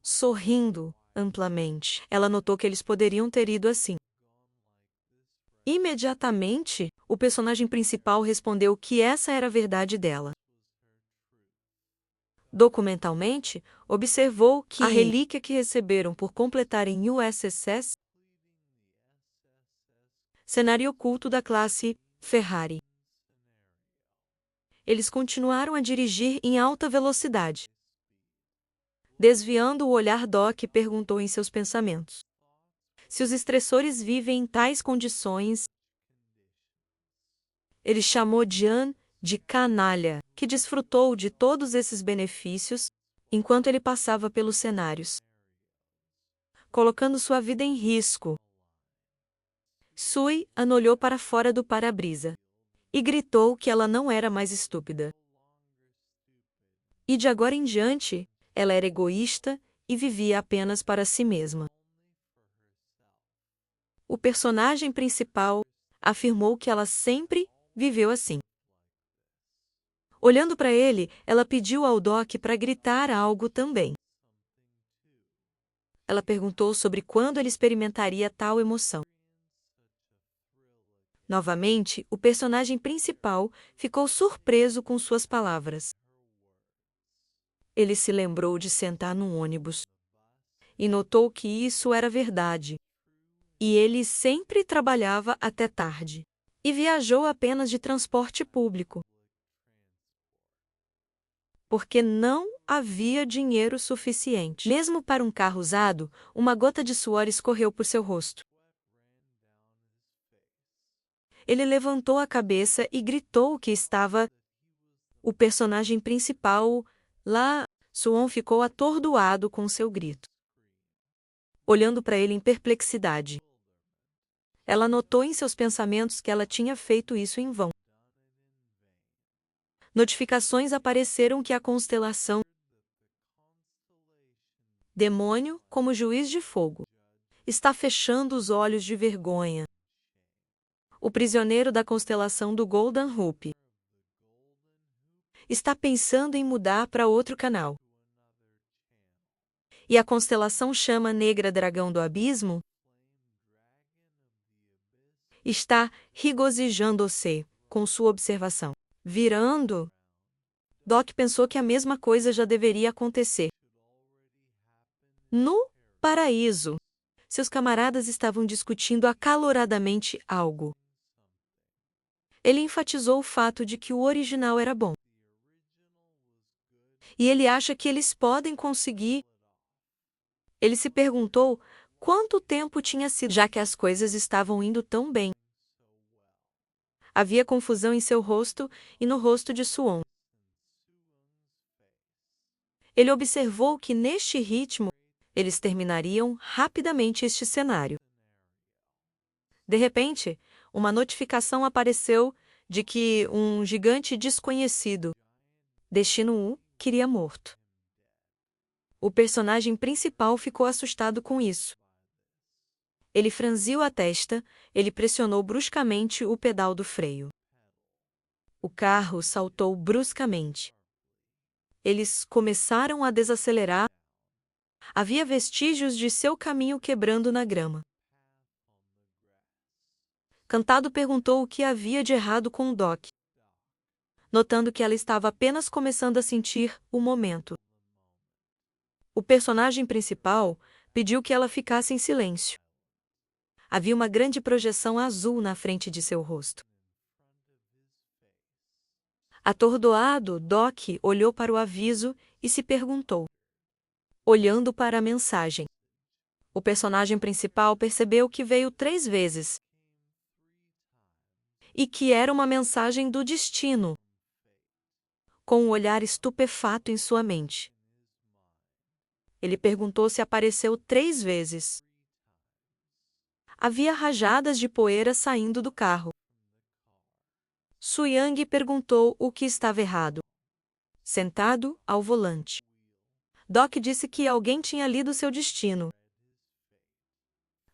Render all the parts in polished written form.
sorrindo amplamente. Ela notou que eles poderiam ter ido assim. Imediatamente, o personagem principal respondeu que essa era a verdade dela. Documentalmente, observou que a relíquia que receberam por completarem USS cenário oculto da classe Ferrari. Eles continuaram a dirigir em alta velocidade. Desviando o olhar, Doc perguntou em seus pensamentos: se os estressores vivem em tais condições. Ele chamou Jan de canalha, que desfrutou de todos esses benefícios enquanto ele passava pelos cenários, colocando sua vida em risco. Sui An olhou para fora do para-brisa e gritou que ela não era mais estúpida. E de agora em diante, ela era egoísta e vivia apenas para si mesma. O personagem principal afirmou que ela sempre viveu assim. Olhando para ele, ela pediu ao Doc para gritar algo também. Ela perguntou sobre quando ele experimentaria tal emoção. Novamente, o personagem principal ficou surpreso com suas palavras. Ele se lembrou de sentar num ônibus e notou que isso era verdade. E ele sempre trabalhava até tarde e viajou apenas de transporte público, porque não havia dinheiro suficiente. Mesmo para um carro usado, uma gota de suor escorreu por seu rosto. Ele levantou a cabeça e gritou que estava... O personagem principal, lá, Suon ficou atordoado com seu grito, olhando para ele em perplexidade. Ela notou em seus pensamentos que ela tinha feito isso em vão. Notificações apareceram que a constelação Demônio, como juiz de fogo, está fechando os olhos de vergonha. O prisioneiro da constelação do Golden Hoop está pensando em mudar para outro canal. E a constelação Chama Negra Dragão do Abismo está regozijando-se com sua observação. Virando, Doc pensou que a mesma coisa já deveria acontecer. No paraíso, seus camaradas estavam discutindo acaloradamente algo. Ele enfatizou o fato de que o original era bom. E ele acha que eles podem conseguir. Ele se perguntou quanto tempo tinha sido, já que as coisas estavam indo tão bem. Havia confusão em seu rosto e no rosto de Suon. Ele observou que neste ritmo, eles terminariam rapidamente este cenário. De repente, uma notificação apareceu de que um gigante desconhecido, Destino U, queria morto. O personagem principal ficou assustado com isso. Ele franziu a testa, ele pressionou bruscamente o pedal do freio. O carro saltou bruscamente. Eles começaram a desacelerar. Havia vestígios de seu caminho quebrando na grama. Cantado perguntou o que havia de errado com o Doc, notando que ela estava apenas começando a sentir o momento. O personagem principal pediu que ela ficasse em silêncio. Havia uma grande projeção azul na frente de seu rosto. Atordoado, Doc olhou para o aviso e se perguntou, olhando para a mensagem. O personagem principal percebeu que veio 3 vezes e que era uma mensagem do destino, com um olhar estupefato em sua mente. Ele perguntou se apareceu 3 vezes. Havia rajadas de poeira saindo do carro. Suyang perguntou o que estava errado. Sentado ao volante, Doc disse que alguém tinha lido seu destino.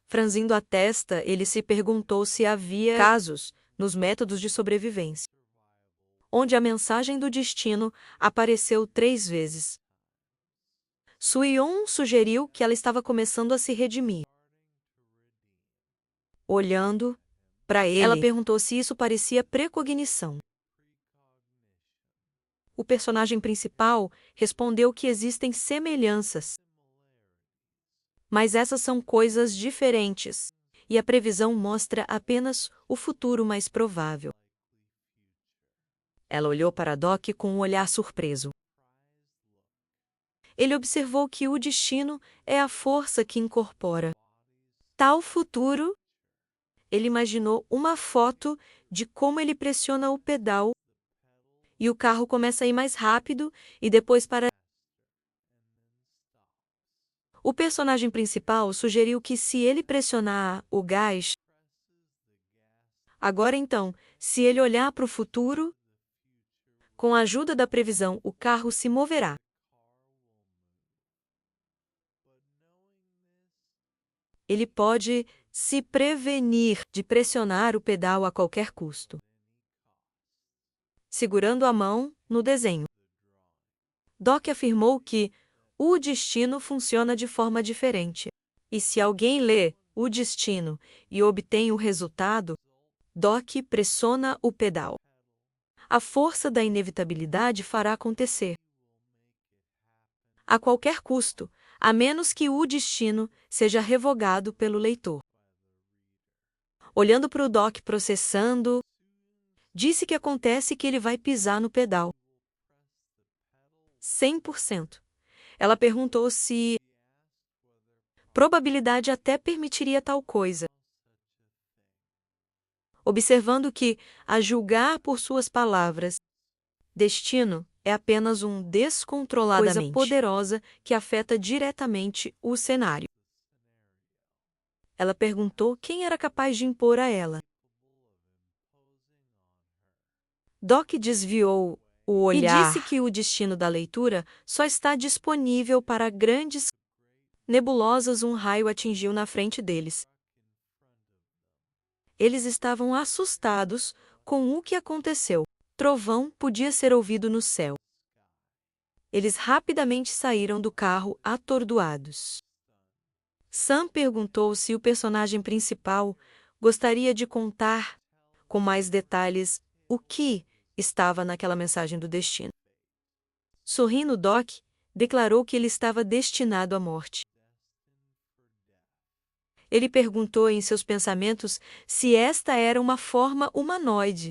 Franzindo a testa, ele se perguntou se havia casos nos métodos de sobrevivência, onde a mensagem do destino apareceu 3 vezes. Soo-yeon sugeriu que ela estava começando a se redimir. Olhando para ele, ela perguntou se isso parecia precognição. O personagem principal respondeu que existem semelhanças, mas essas são coisas diferentes, e a previsão mostra apenas o futuro mais provável. Ela olhou para Doc com um olhar surpreso. Ele observou que o destino é a força que incorpora tal futuro. Ele imaginou uma foto de como ele pressiona o pedal e o carro começa a ir mais rápido e depois para. O personagem principal sugeriu que se ele pressionar o gás, agora então, se ele olhar para o futuro, com a ajuda da previsão, o carro se moverá. Ele pode se prevenir de pressionar o pedal a qualquer custo. Segurando a mão no desenho, Doc afirmou que o destino funciona de forma diferente. E se alguém lê o destino e obtém o resultado, Doc pressiona o pedal. A força da inevitabilidade fará acontecer. A qualquer custo, a menos que o destino seja revogado pelo leitor. Olhando para o Doc processando, disse que acontece que ele vai pisar no pedal. 100%. Ela perguntou se probabilidade até permitiria tal coisa. Observando que, a julgar por suas palavras, destino é apenas um descontroladamente coisa poderosa que afeta diretamente o cenário. Ela perguntou quem era capaz de impor a ela. Doc desviou o olhar e disse que o destino da leitura só está disponível para grandes nebulosas. Um raio atingiu na frente deles. Eles estavam assustados com o que aconteceu. Trovão podia ser ouvido no céu. Eles rapidamente saíram do carro atordoados. Sam perguntou se o personagem principal gostaria de contar com mais detalhes o que estava naquela mensagem do destino. Sorrindo, Doc declarou que ele estava destinado à morte. Ele perguntou em seus pensamentos se esta era uma forma humanoide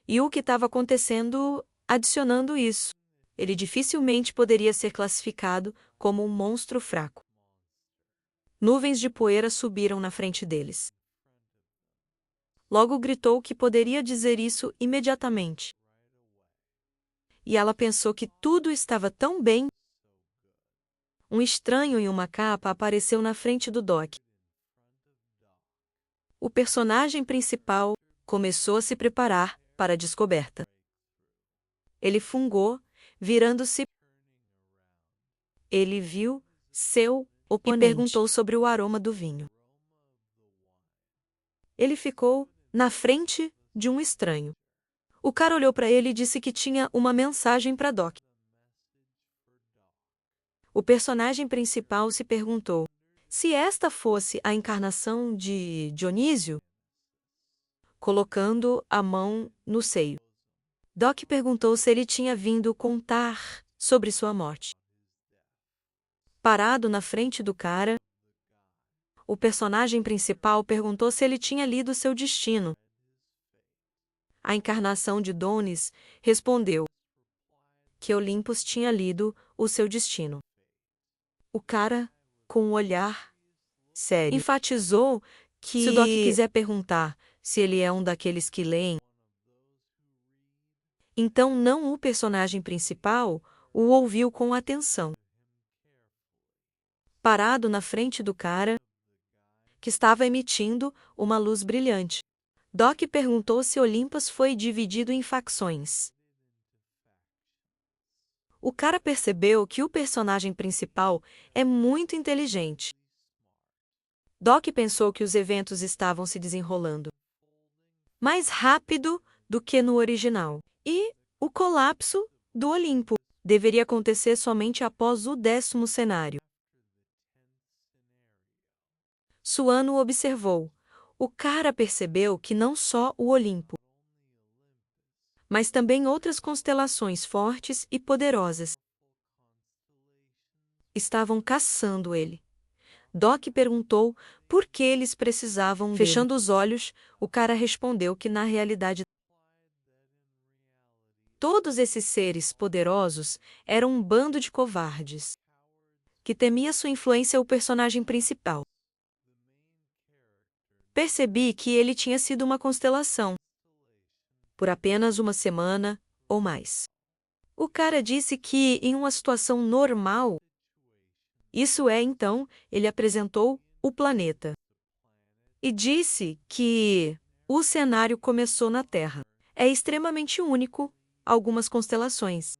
e o que estava acontecendo adicionando isso. Ele dificilmente poderia ser classificado como um monstro fraco. Nuvens de poeira subiram na frente deles. Logo gritou que poderia dizer isso imediatamente. E ela pensou que tudo estava tão bem. Um estranho em uma capa apareceu na frente do Doc. O personagem principal começou a se preparar para a descoberta. Ele fungou, virando-se. Ele viu seu oponente e perguntou sobre o aroma do vinho. Ele ficou na frente de um estranho. O cara olhou para ele e disse que tinha uma mensagem para Doc. O personagem principal se perguntou se esta fosse a encarnação de Dionísio, colocando a mão no seio. Doc perguntou se ele tinha vindo contar sobre sua morte. Parado na frente do cara, o personagem principal perguntou se ele tinha lido seu destino. A encarnação de Donis respondeu que Olympus tinha lido o seu destino. O cara, com um olhar sério, enfatizou que se o Doc quiser perguntar se ele é um daqueles que leem, então não o personagem principal o ouviu com atenção. Parado na frente do cara, que estava emitindo uma luz brilhante, Doc perguntou se Olympus foi dividido em facções. O cara percebeu que o personagem principal é muito inteligente. Doc pensou que os eventos estavam se desenrolando mais rápido do que no original. E o colapso do Olimpo deveria acontecer somente após o 10º cenário. Suano observou. O cara percebeu que não só o Olimpo, mas também outras constelações fortes e poderosas estavam caçando ele. Doc perguntou por que eles precisavam dele. Fechando os olhos, o cara respondeu que na realidade todos esses seres poderosos eram um bando de covardes que temia sua influência o personagem principal. Percebi que ele tinha sido uma constelação por apenas uma semana ou mais. O cara disse que, em uma situação normal, isso é, então, ele apresentou o planeta. E disse que o cenário começou na Terra. É extremamente único, algumas constelações.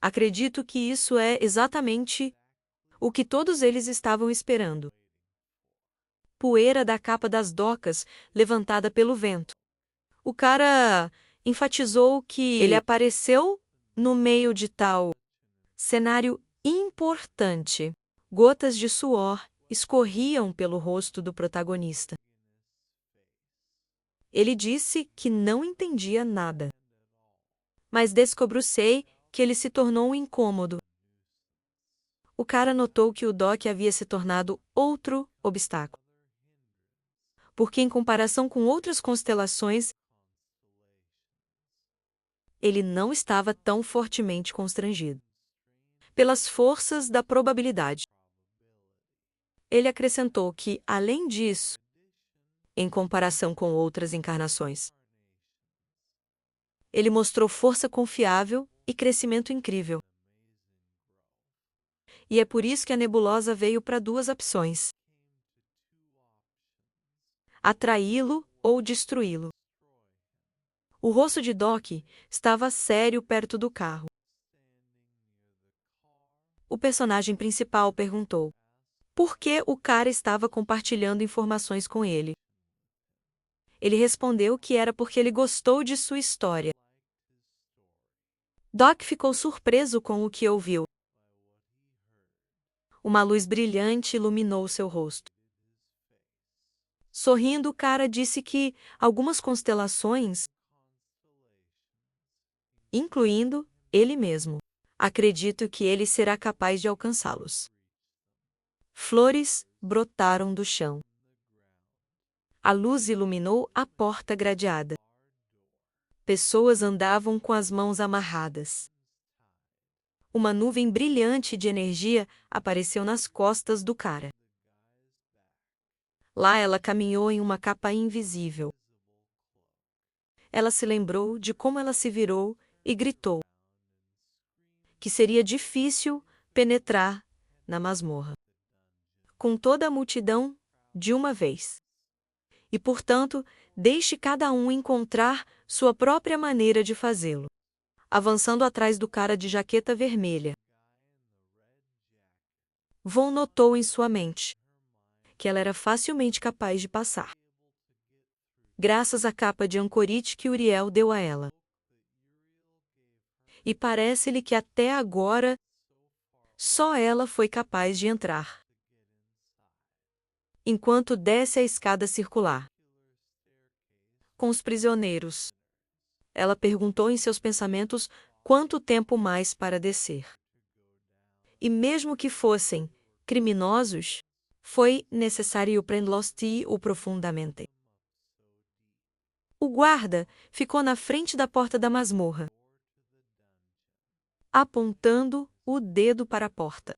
Acredito que isso é exatamente o que todos eles estavam esperando. Poeira da capa das docas levantada pelo vento. O cara enfatizou que ele apareceu no meio de tal cenário importante. Gotas de suor escorriam pelo rosto do protagonista. Ele disse que não entendia nada. Mas descobrucei que ele se tornou incômodo. O cara notou que o Doc havia se tornado outro obstáculo. Porque, em comparação com outras constelações, ele não estava tão fortemente constrangido pelas forças da probabilidade. Ele acrescentou que, além disso, em comparação com outras encarnações, ele mostrou força confiável e crescimento incrível. E é por isso que a nebulosa veio para duas opções: atraí-lo ou destruí-lo. O rosto de Doc estava sério perto do carro. O personagem principal perguntou por que o cara estava compartilhando informações com ele. Ele respondeu que era porque ele gostou de sua história. Doc ficou surpreso com o que ouviu. Uma luz brilhante iluminou seu rosto. Sorrindo, o cara disse que algumas constelações, incluindo ele mesmo, acredito que ele será capaz de alcançá-los. Flores brotaram do chão. A luz iluminou a porta gradeada. Pessoas andavam com as mãos amarradas. Uma nuvem brilhante de energia apareceu nas costas do cara. Lá ela caminhou em uma capa invisível. Ela se lembrou de como ela se virou e gritou que seria difícil penetrar na masmorra com toda a multidão de uma vez. E, portanto, deixe cada um encontrar sua própria maneira de fazê-lo. Avançando atrás do cara de jaqueta vermelha, Von notou em sua mente que ela era facilmente capaz de passar, graças à capa de ancorite que Uriel deu a ela. E parece-lhe que até agora só ela foi capaz de entrar. Enquanto desce a escada circular com os prisioneiros, ela perguntou em seus pensamentos quanto tempo mais para descer. E mesmo que fossem criminosos, foi necessário prendê-los profundamente. O guarda ficou na frente da porta da masmorra, apontando o dedo para a porta.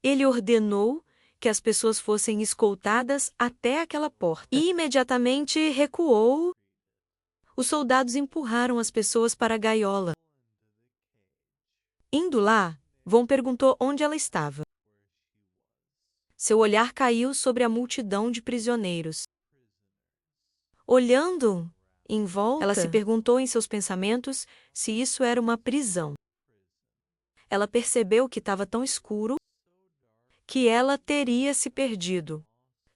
Ele ordenou que as pessoas fossem escoltadas até aquela porta e imediatamente recuou. Os soldados empurraram as pessoas para a gaiola. Indo lá, Von perguntou onde ela estava. Seu olhar caiu sobre a multidão de prisioneiros. Olhando em volta, ela se perguntou em seus pensamentos se isso era uma prisão. Ela percebeu que estava tão escuro que ela teria se perdido,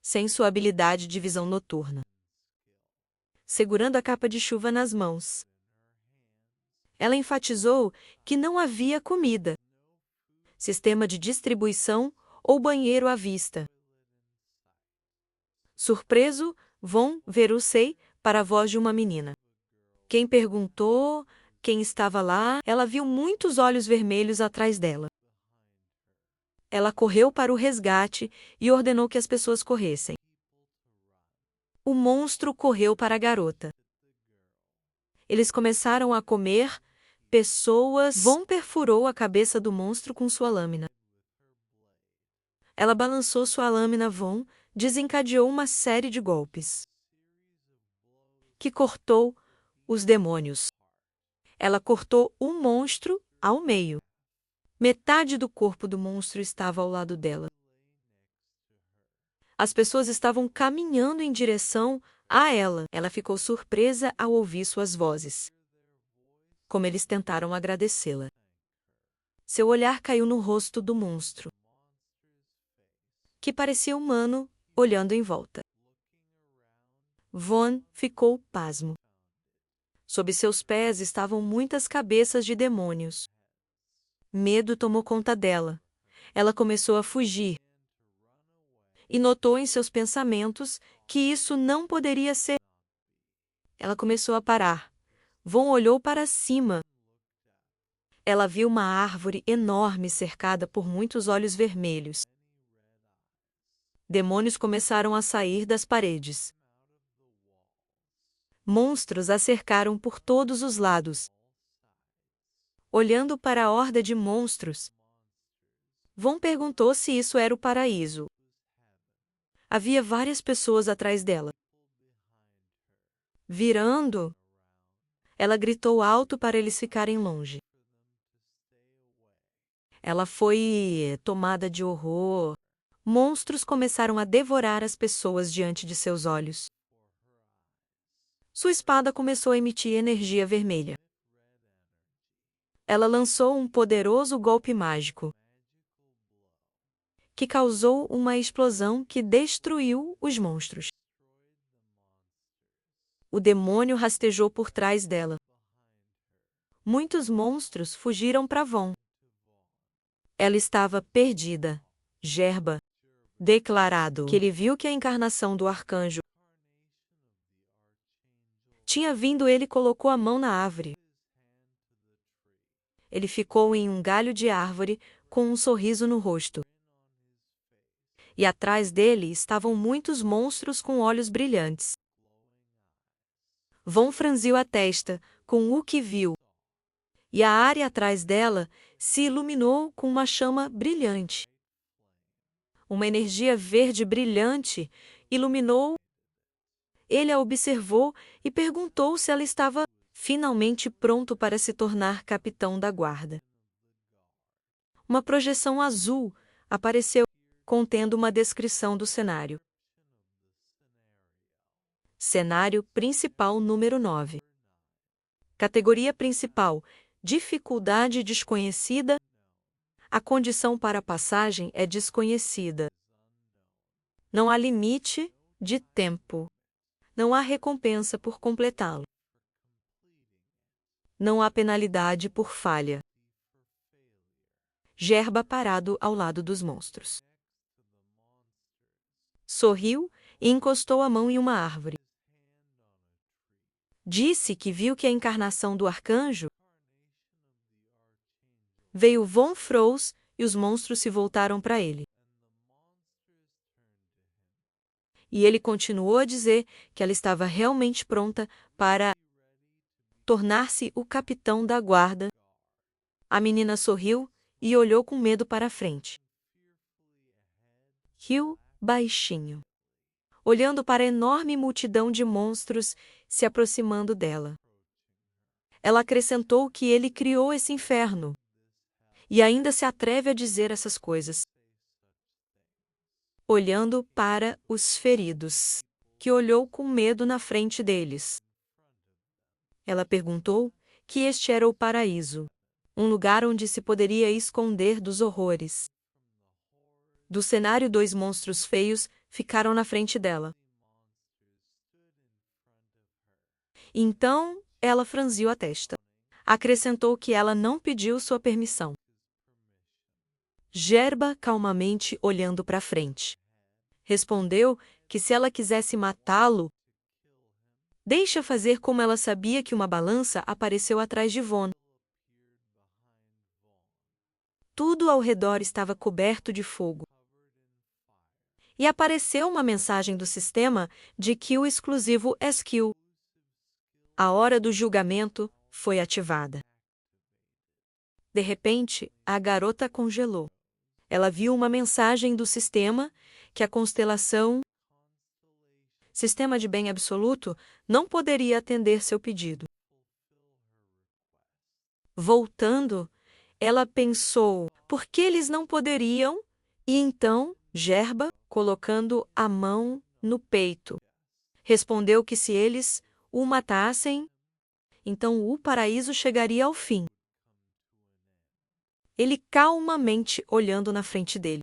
sem sua habilidade de visão noturna. Segurando a capa de chuva nas mãos, Ela enfatizou que não havia comida, sistema de distribuição ou banheiro à vista. Surpreso, Von virou-se para a voz de uma menina. Quem perguntou quem estava lá, ela viu muitos olhos vermelhos atrás dela. Ela correu para o resgate e ordenou que as pessoas corressem. O monstro correu para a garota. Eles começaram a comer pessoas. Von perfurou a cabeça do monstro com sua lâmina. Ela balançou sua lâmina. Von desencadeou uma série de golpes que cortou os demônios. Ela cortou o monstro ao meio. Metade do corpo do monstro estava ao lado dela. As pessoas estavam caminhando em direção a ela. Ela ficou surpresa ao ouvir suas vozes, como eles tentaram agradecê-la. Seu olhar caiu no rosto do monstro, que parecia humano, olhando em volta. Von ficou pasmo. Sob seus pés estavam muitas cabeças de demônios. Medo tomou conta dela. Ela começou a fugir. E notou em seus pensamentos que isso não poderia ser. Ela começou a parar. Von olhou para cima. Ela viu uma árvore enorme cercada por muitos olhos vermelhos. Demônios começaram a sair das paredes. Monstros a cercaram por todos os lados. Olhando para a horda de monstros, Von perguntou se isso era o paraíso. Havia várias pessoas atrás dela. Virando, ela gritou alto para eles ficarem longe. Ela foi tomada de horror. Monstros começaram a devorar as pessoas diante de seus olhos. Sua espada começou a emitir energia vermelha. Ela lançou um poderoso golpe mágico, que causou uma explosão que destruiu os monstros. O demônio rastejou por trás dela. Muitos monstros fugiram para Von. Ela estava perdida. Gerba, declarado que ele viu que a encarnação do arcanjo tinha vindo, ele colocou a mão na árvore. Ele ficou em um galho de árvore com um sorriso no rosto. E atrás dele estavam muitos monstros com olhos brilhantes. Von franziu a testa com o que viu. E a área atrás dela se iluminou com uma chama brilhante. Uma energia verde brilhante iluminou. Ele a observou e perguntou se ela estava finalmente pronto para se tornar capitão da guarda. Uma projeção azul apareceu, contendo uma descrição do cenário. Cenário principal número 9. Categoria principal: dificuldade desconhecida. A condição para a passagem é desconhecida. Não há limite de tempo. Não há recompensa por completá-lo. Não há penalidade por falha. Gerba parado ao lado dos monstros. Sorriu e encostou a mão em uma árvore. Disse que viu que a encarnação do arcanjo veio. Von Froze e os monstros se voltaram para ele. E ele continuou a dizer que ela estava realmente pronta para tornar-se o capitão da guarda. A menina sorriu e olhou com medo para a frente. Riu baixinho, olhando para a enorme multidão de monstros se aproximando dela. Ela acrescentou que ele criou esse inferno e ainda se atreve a dizer essas coisas. Olhando para os feridos, que olhou com medo na frente deles. Ela perguntou que este era o paraíso, um lugar onde se poderia esconder dos horrores. Do cenário, 2 monstros feios ficaram na frente dela. Então, ela franziu a testa. Acrescentou que ela não pediu sua permissão. Gerba, calmamente olhando para frente, respondeu que se ela quisesse matá-lo, deixa fazer, como ela sabia que uma balança apareceu atrás de Von. Tudo ao redor estava coberto de fogo. E apareceu uma mensagem do sistema de que o exclusivo SQ, a hora do julgamento, foi ativada. De repente, a garota congelou. Ela viu uma mensagem do sistema que a constelação Sistema de Bem Absoluto não poderia atender seu pedido. Voltando, ela pensou por que eles não poderiam, e então Gerba, colocando a mão no peito, respondeu que se eles o matassem, então o paraíso chegaria ao fim. Ele calmamente olhando na frente dele.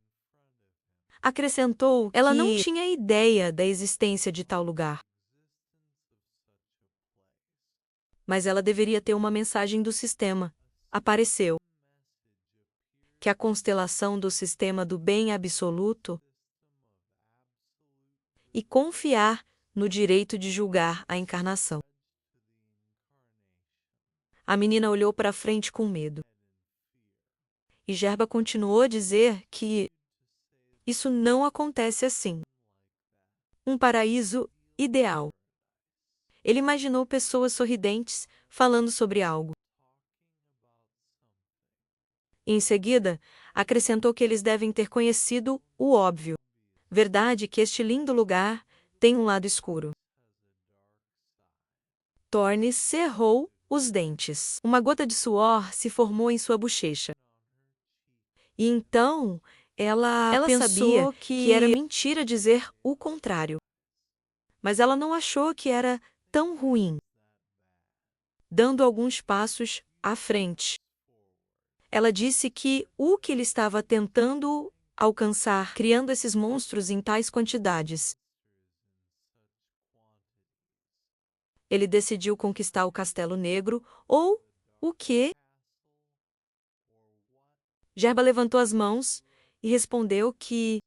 Acrescentou que ela não tinha ideia da existência de tal lugar. Mas ela deveria ter uma mensagem do sistema. Apareceu que a constelação do sistema do bem absoluto e confiar no direito de julgar a encarnação. A menina olhou para frente com medo. E Gerba continuou a dizer que isso não acontece assim. Um paraíso ideal. Ele imaginou pessoas sorridentes falando sobre algo. Em seguida, acrescentou que eles devem ter conhecido o óbvio. Verdade que este lindo lugar tem um lado escuro. Thorne cerrou os dentes. Uma gota de suor se formou em sua bochecha. E então, ela pensou sabia que era mentira dizer o contrário. Mas ela não achou que era tão ruim. Dando alguns passos à frente, ela disse que o que ele estava tentando alcançar, criando esses monstros em tais quantidades, ele decidiu conquistar o Castelo Negro, ou o quê? Gerba levantou as mãos e respondeu que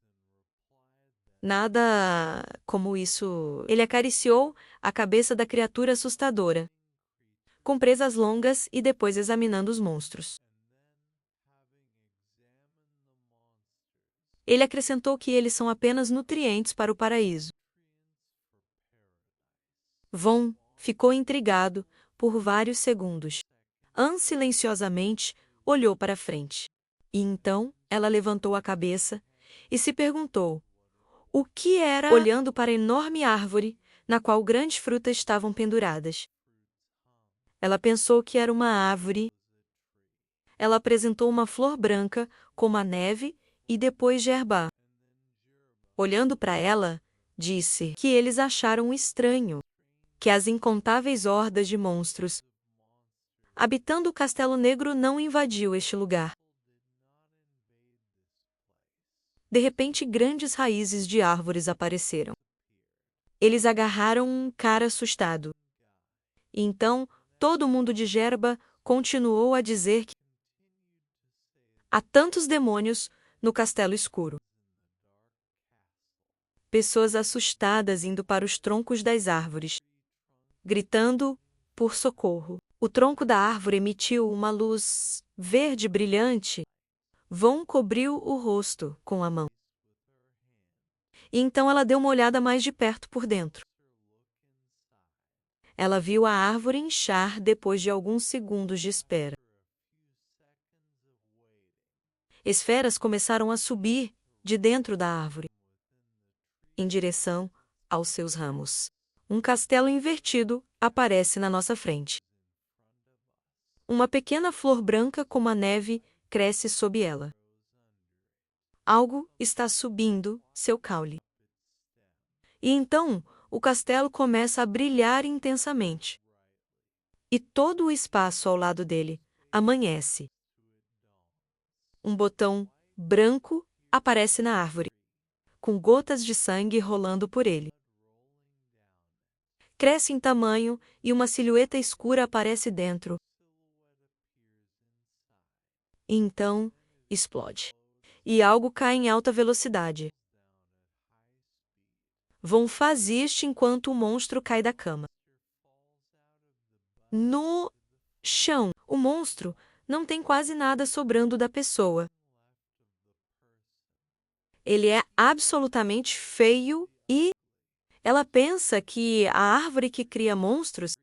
nada como isso. Ele acariciou a cabeça da criatura assustadora, com presas longas e depois examinando os monstros. Ele acrescentou que eles são apenas nutrientes para o paraíso. Von ficou intrigado por vários segundos. Anne silenciosamente olhou para frente. E então ela levantou a cabeça e se perguntou o que era, olhando para a enorme árvore na qual grandes frutas estavam penduradas. Ela pensou que era uma árvore. Ela apresentou uma flor branca como a neve e depois Gerba, olhando para ela, disse que eles acharam estranho que as incontáveis hordas de monstros habitando o Castelo Negro não invadiu este lugar. De repente, grandes raízes de árvores apareceram. Eles agarraram um cara assustado. E então, todo mundo de Gerba continuou a dizer que há tantos demônios no Castelo Escuro. Pessoas assustadas indo para os troncos das árvores, gritando por socorro. O tronco da árvore emitiu uma luz verde brilhante. Von cobriu o rosto com a mão. E então ela deu uma olhada mais de perto por dentro. Ela viu a árvore inchar depois de alguns segundos de espera. Esferas começaram a subir de dentro da árvore, em direção aos seus ramos. Um castelo invertido aparece na nossa frente. Uma pequena flor branca como a neve cresce sob ela. Algo está subindo seu caule. E então, o castelo começa a brilhar intensamente. E todo o espaço ao lado dele amanhece. Um botão branco aparece na árvore, com gotas de sangue rolando por ele. Cresce em tamanho e uma silhueta escura aparece dentro, e então explode. E algo cai em alta velocidade. Von faz isto enquanto o monstro cai da cama. No chão, o monstro não tem quase nada sobrando da pessoa. Ele é absolutamente feio e ela pensa que a árvore que cria monstros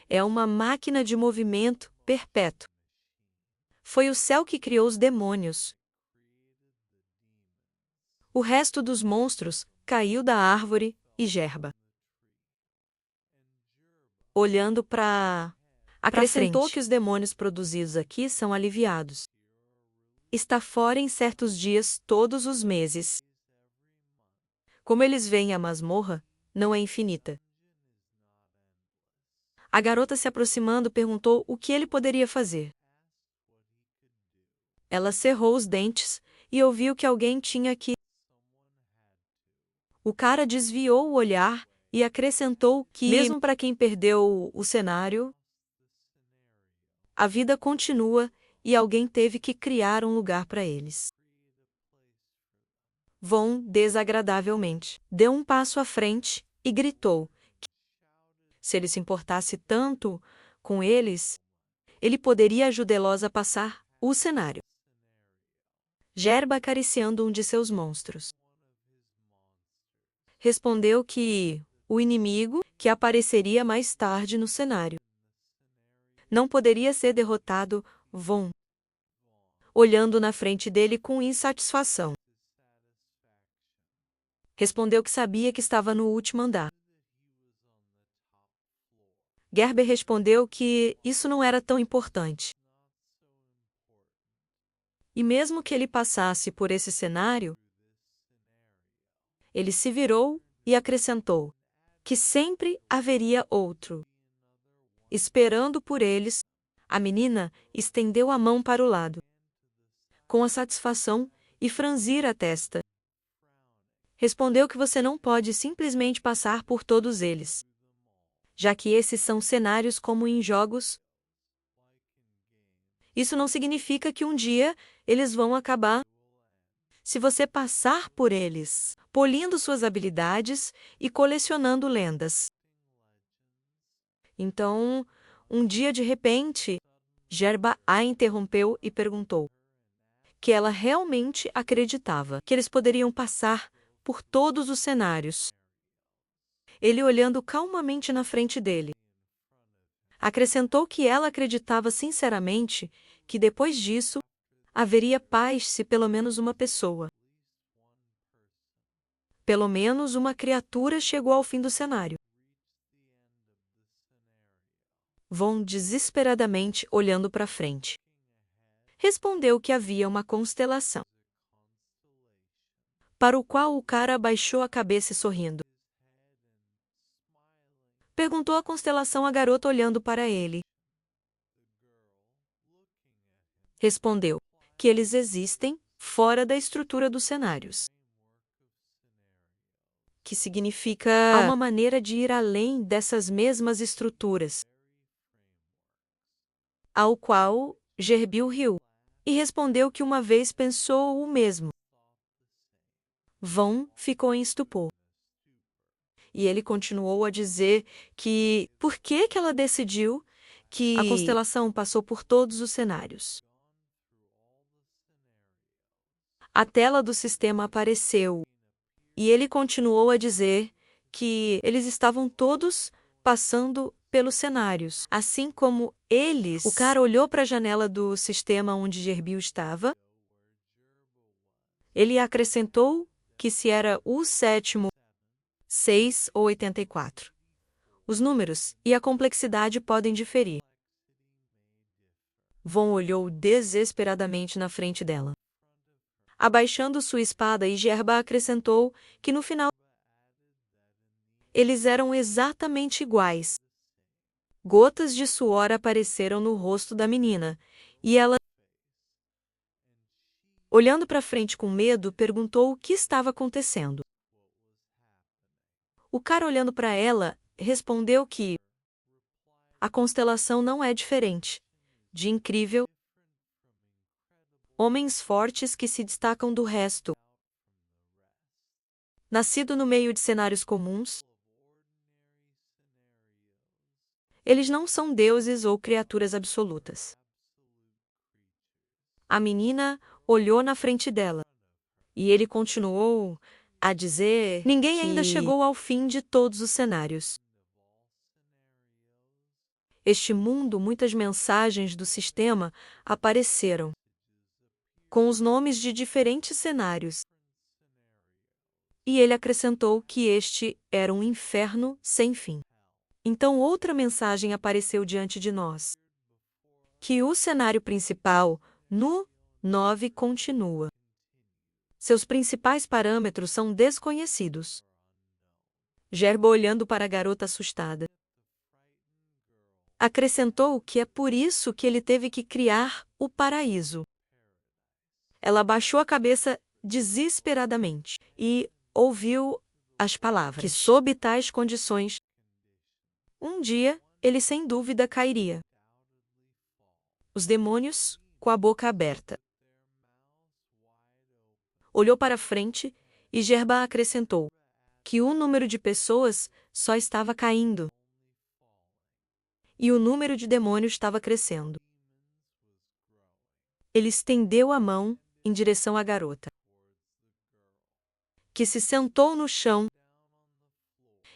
é uma máquina de movimento perpétuo. Foi o céu que criou os demônios. O resto dos monstros caiu da árvore e Gerba, olhando para acrescentou frente. que os demônios produzidos aqui são aliviados. Está fora em certos dias todos os meses. Como eles veem a masmorra, não é infinita. A garota se aproximando perguntou o que ele poderia fazer. Ela cerrou os dentes e ouviu que alguém tinha que. O cara desviou o olhar e acrescentou que, mesmo para quem perdeu o cenário, a vida continua e alguém teve que criar um lugar para eles. Von, desagradavelmente, deu um passo à frente e gritou que, se ele se importasse tanto com eles, ele poderia ajudá-los a passar o cenário. Gerba acariciando um de seus monstros. Respondeu que o inimigo, que apareceria mais tarde no cenário, não poderia ser derrotado. Von, olhando na frente dele com insatisfação, respondeu que sabia que estava no último andar. Gerber respondeu que isso não era tão importante. E mesmo que ele passasse por esse cenário, ele se virou e acrescentou que sempre haveria outro. Esperando por eles, a menina estendeu a mão para o lado, com a satisfação e franzir a testa. Respondeu que você não pode simplesmente passar por todos eles, já que esses são cenários como em jogos. Isso não significa que um dia eles vão acabar. Se você passar por eles, polindo suas habilidades e colecionando lendas. Então, um dia de repente, Gerba a interrompeu e perguntou que ela realmente acreditava que eles poderiam passar por todos os cenários. Ele olhando calmamente na frente dele. Acrescentou que ela acreditava sinceramente que depois disso haveria paz se pelo menos uma pessoa, pelo menos uma criatura chegou ao fim do cenário. Von desesperadamente olhando para frente. Respondeu que havia uma constelação, para o qual o cara abaixou a cabeça sorrindo. Perguntou a constelação à garota olhando para ele. Respondeu que eles existem fora da estrutura dos cenários. Que significa há uma maneira de ir além dessas mesmas estruturas. Ao qual Gerbil riu e respondeu que uma vez pensou o mesmo. Von ficou em estupor. E ele continuou a dizer que por que ela decidiu que a constelação passou por todos os cenários. A tela do sistema apareceu e ele continuou a dizer que eles estavam todos passando pelos cenários, assim como eles. O cara olhou para a janela do sistema onde Gerbil estava. Ele acrescentou que se era o sétimo, 6 ou 84. Os números e a complexidade podem diferir. Von olhou desesperadamente na frente dela. Abaixando sua espada, e Gerba acrescentou que no final eles eram exatamente iguais. Gotas de suor apareceram no rosto da menina, e ela, olhando para frente com medo, perguntou o que estava acontecendo. O cara olhando para ela, respondeu que a constelação não é diferente de incrível homens fortes que se destacam do resto. Nascido no meio de cenários comuns, eles não são deuses ou criaturas absolutas. A menina olhou na frente dela, e ele continuou a dizer: ninguém ainda chegou ao fim de todos os cenários. Este mundo, muitas mensagens do sistema apareceram, com os nomes de diferentes cenários. E ele acrescentou que este era um inferno sem fim. Então outra mensagem apareceu diante de nós, que o cenário principal, no 9, continua. Seus principais parâmetros são desconhecidos. Gerba, olhando para a garota assustada, acrescentou que é por isso que ele teve que criar o paraíso. Ela abaixou a cabeça desesperadamente e ouviu as palavras que, sob tais condições, um dia ele sem dúvida cairia. Os demônios, com a boca aberta. Olhou para frente e Gerba acrescentou que o número de pessoas só estava caindo e o número de demônios estava crescendo. Ele estendeu a mão em direção à garota, que se sentou no chão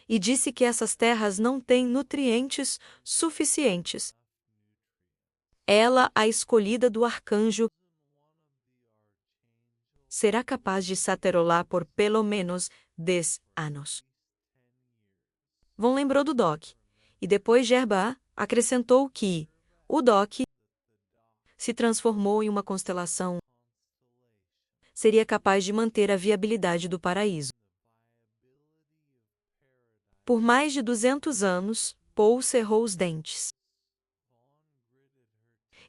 e disse que essas terras não têm nutrientes suficientes. Ela, a escolhida do arcanjo, será capaz de saterolar por pelo menos 10 anos. Von lembrou do Doc, e depois Gerba acrescentou que o Doc se transformou em uma constelação, seria capaz de manter a viabilidade do paraíso. Por mais de 200 anos, Paul cerrou os dentes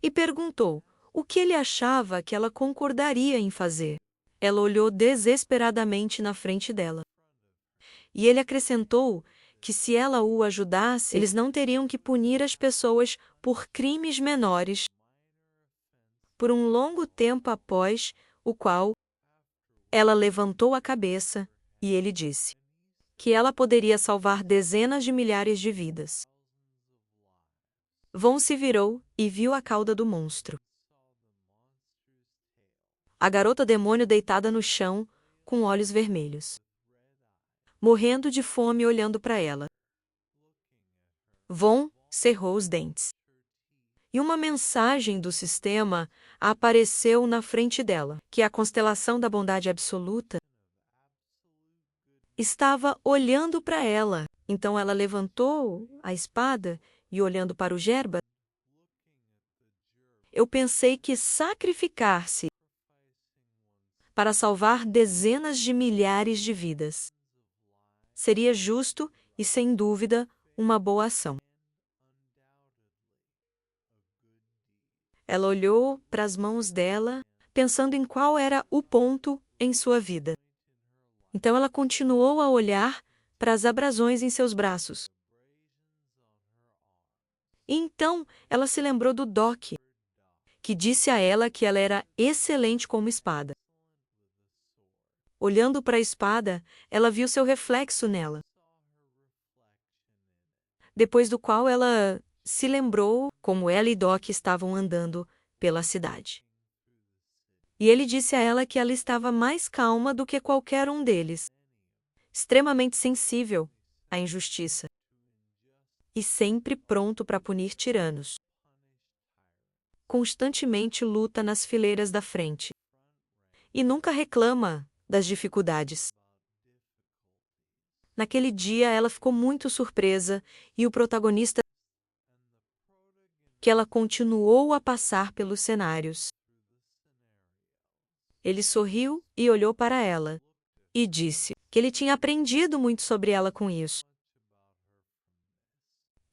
e perguntou o que ele achava que ela concordaria em fazer. Ela olhou desesperadamente na frente dela. E ele acrescentou que se ela o ajudasse, eles não teriam que punir as pessoas por crimes menores por um longo tempo após o qual ela levantou a cabeça e ele disse que ela poderia salvar dezenas de milhares de vidas. Von se virou e viu a cauda do monstro. A garota demônio deitada no chão, com olhos vermelhos, morrendo de fome olhando para ela. Von cerrou os dentes. E uma mensagem do sistema apareceu na frente dela, que a constelação da bondade absoluta estava olhando para ela. Então ela levantou a espada e, olhando para o Gerba, eu pensei que sacrificar-se para salvar dezenas de milhares de vidas seria justo e, sem dúvida, uma boa ação. Ela olhou para as mãos dela, pensando em qual era o ponto em sua vida. Então ela continuou a olhar para as abrasões em seus braços. E então ela se lembrou do Doc, que disse a ela que ela era excelente como espada. Olhando para a espada, ela viu seu reflexo nela. Depois do qual ela se lembrou como ela e Doc estavam andando pela cidade. E ele disse a ela que ela estava mais calma do que qualquer um deles, extremamente sensível à injustiça e sempre pronto para punir tiranos. Constantemente luta nas fileiras da frente e nunca reclama das dificuldades. Naquele dia ela ficou muito surpresa e o protagonista que ela continuou a passar pelos cenários. Ele sorriu e olhou para ela e disse que ele tinha aprendido muito sobre ela com isso.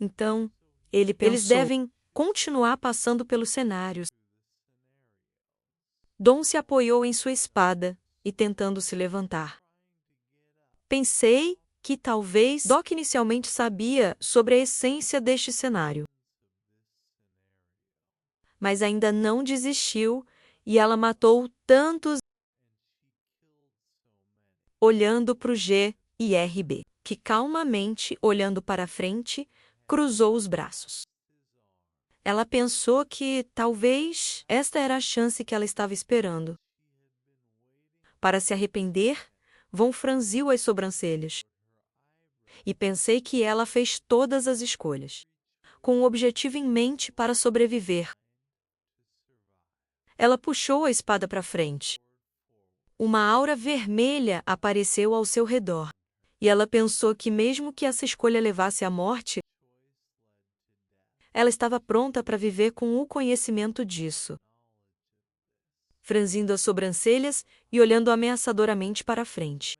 Então, ele pensou, eles devem continuar passando pelos cenários. Dom se apoiou em sua espada e tentando se levantar. Pensei que talvez Doc inicialmente sabia sobre a essência deste cenário, mas ainda não desistiu E ela matou tantos, olhando para o G e RB, que calmamente, olhando para a frente, cruzou os braços. Ela pensou que, talvez, esta era a chance que ela estava esperando. Para se arrepender, Von franziu as sobrancelhas. E pensei que ela fez todas as escolhas, com o objetivo em mente para sobreviver. Ela puxou a espada para frente. Uma aura vermelha apareceu ao seu redor, e ela pensou que mesmo que essa escolha levasse à morte, ela estava pronta para viver com o conhecimento disso. Franzindo as sobrancelhas e olhando ameaçadoramente para a frente.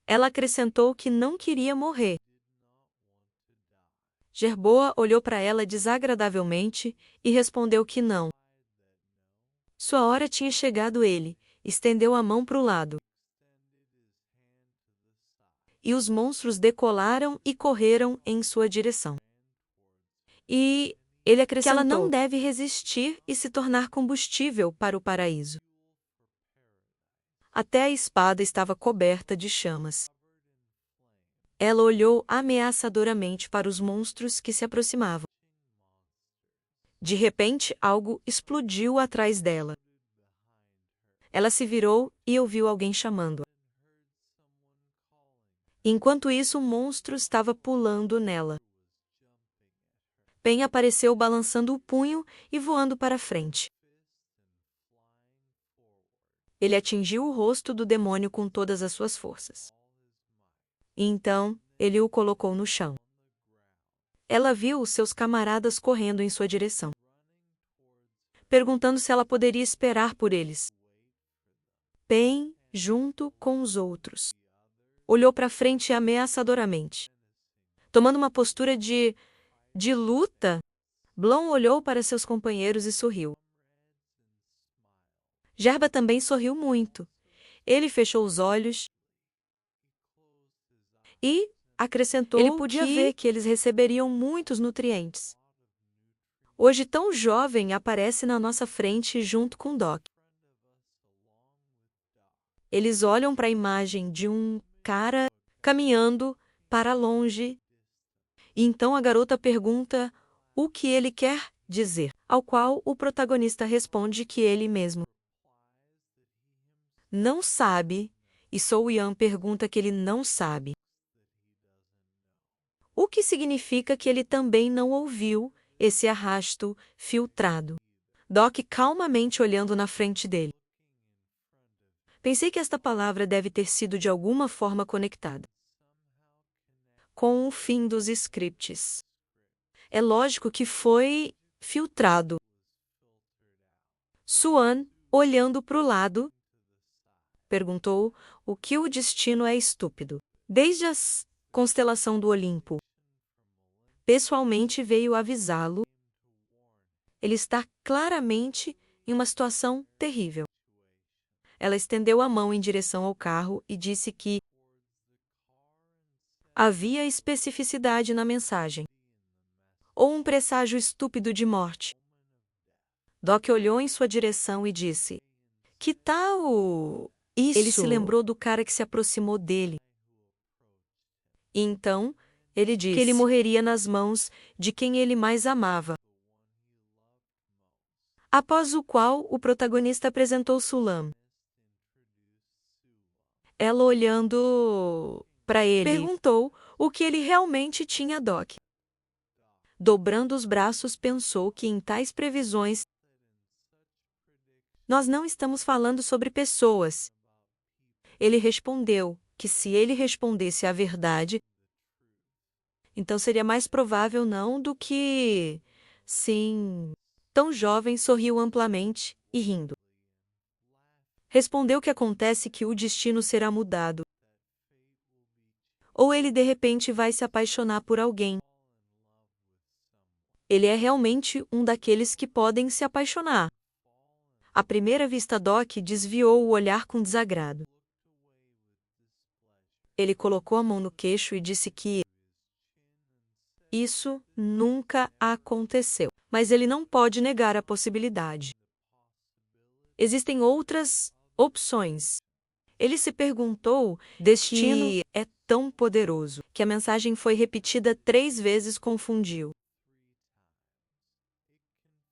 Ela acrescentou que não queria morrer. Jerboa olhou para ela desagradavelmente e respondeu que não. Sua hora tinha chegado. Ele estendeu a mão para o lado. E os monstros decolaram e correram em sua direção. E ele acrescentou que ela não deve resistir e se tornar combustível para o paraíso. Até a espada estava coberta de chamas. Ela olhou ameaçadoramente para os monstros que se aproximavam. De repente, algo explodiu atrás dela. Ela se virou e ouviu alguém chamando-a. Enquanto isso, um monstro estava pulando nela. Pen apareceu balançando o punho e voando para frente. Ele atingiu o rosto do demônio com todas as suas forças. E então, ele o colocou no chão. Ela viu os seus camaradas correndo em sua direção, perguntando se ela poderia esperar por eles. Pen, junto com os outros, olhou para frente ameaçadoramente. Tomando uma postura de luta, Blon olhou para seus companheiros e sorriu. Jerba também sorriu muito. Ele fechou os olhos e acrescentou que ele podia ver que eles receberiam muitos nutrientes. Hoje, tão jovem, aparece na nossa frente junto com Doc. Eles olham para a imagem de um cara caminhando para longe. E então a garota pergunta o que ele quer dizer, ao qual o protagonista responde que ele mesmo não sabe, e Sou Yan pergunta que ele não sabe. O que significa que ele também não ouviu esse arrasto filtrado. Doc calmamente olhando na frente dele. Pensei que esta palavra deve ter sido de alguma forma conectada com o fim dos scripts. É lógico que foi filtrado. Suan, olhando para o lado, perguntou o que o destino é estúpido. Desde a constelação do Olimpo, pessoalmente veio avisá-lo. Ele está claramente em uma situação terrível. Ela estendeu a mão em direção ao carro e disse que havia especificidade na mensagem. Ou um presságio estúpido de morte. Doc olhou em sua direção e disse: que tal isso? Ele se lembrou do cara que se aproximou dele. E então, ele disse que ele morreria nas mãos de quem ele mais amava. Após o qual, o protagonista apresentou Sulam. Ela, olhando para ele, perguntou o que ele realmente tinha a Doc. Dobrando os braços, pensou que em tais previsões nós não estamos falando sobre pessoas. Ele respondeu que se ele respondesse a verdade, então seria mais provável não do que sim. Tão jovem sorriu amplamente e rindo. Respondeu que acontece que o destino será mudado. Ou ele de repente vai se apaixonar por alguém. Ele é realmente um daqueles que podem se apaixonar. À primeira vista, Doc desviou o olhar com desagrado. Ele colocou a mão no queixo e disse que isso nunca aconteceu, mas ele não pode negar a possibilidade. existem outras opções. Ele se perguntou, destino é tão poderoso, que a mensagem foi repetida 3 vezes confundiu.